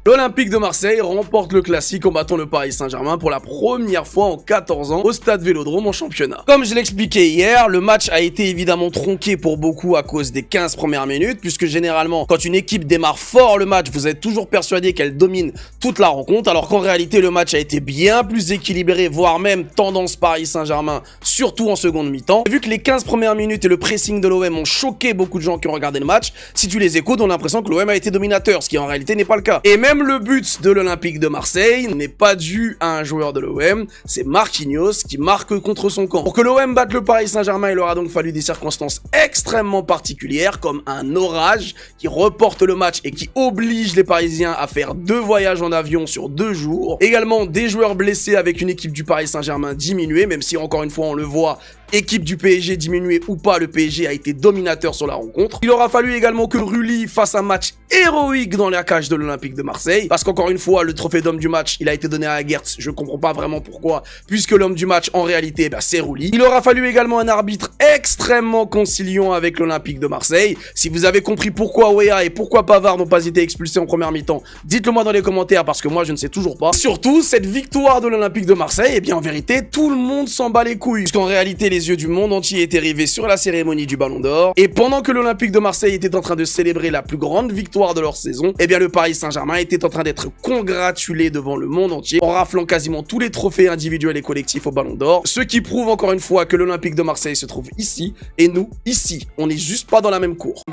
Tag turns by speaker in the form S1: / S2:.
S1: L'Olympique de Marseille remporte le classique en battant le Paris Saint-Germain pour la première fois en 14 ans au stade Vélodrome en championnat. Comme je l'expliquais hier, le match a été évidemment tronqué pour beaucoup à cause des 15 premières minutes, puisque généralement, quand une équipe démarre fort le match, vous êtes toujours persuadé qu'elle domine toute la rencontre, alors qu'en réalité, le match a été bien plus équilibré, voire même tendance Paris Saint-Germain, surtout en seconde mi-temps. Vu que les 15 premières minutes et le pressing de l'OM ont choqué beaucoup de gens qui ont regardé le match, si tu les écoutes, on a l'impression que l'OM a été dominateur, ce qui en réalité n'est pas le cas. Et même le but de l'Olympique de Marseille n'est pas dû à un joueur de l'OM, c'est Marquinhos qui marque contre son camp. Pour que l'OM batte le Paris Saint-Germain, il aura donc fallu des circonstances extrêmement particulières, comme un orage qui reporte le match et qui oblige les Parisiens à faire 2 voyages en avion sur 2 jours. Également des joueurs blessés avec une équipe du Paris Saint-Germain diminuée, même si encore une fois on le voit, équipe du PSG diminuée ou pas, le PSG a été dominateur sur la rencontre. Il aura fallu également que Rulli fasse un match héroïque dans la cage de l'Olympique de Marseille, parce qu'encore une fois, le trophée d'homme du match, il a été donné à Gertz, je comprends pas vraiment pourquoi, puisque l'homme du match, en réalité, c'est Rulli. Il aura fallu également un arbitre extrêmement conciliant avec l'Olympique de Marseille. Si vous avez compris pourquoi Weah et pourquoi Pavard n'ont pas été expulsés en première mi-temps, dites-le moi dans les commentaires, parce que moi, je ne sais toujours pas. Surtout, cette victoire de l'Olympique de Marseille, eh bien, en vérité, tout le monde s'en bat les couilles, puisqu'en réalité, les yeux du monde entier étaient rivés sur la cérémonie du Ballon d'Or. Et pendant que l'Olympique de Marseille était en train de célébrer la plus grande victoire de leur saison, eh bien le Paris Saint-Germain était en train d'être congratulé devant le monde entier en raflant quasiment tous les trophées individuels et collectifs au Ballon d'Or. Ce qui prouve encore une fois que l'Olympique de Marseille se trouve ici et nous ici. On n'est juste pas dans la même cour.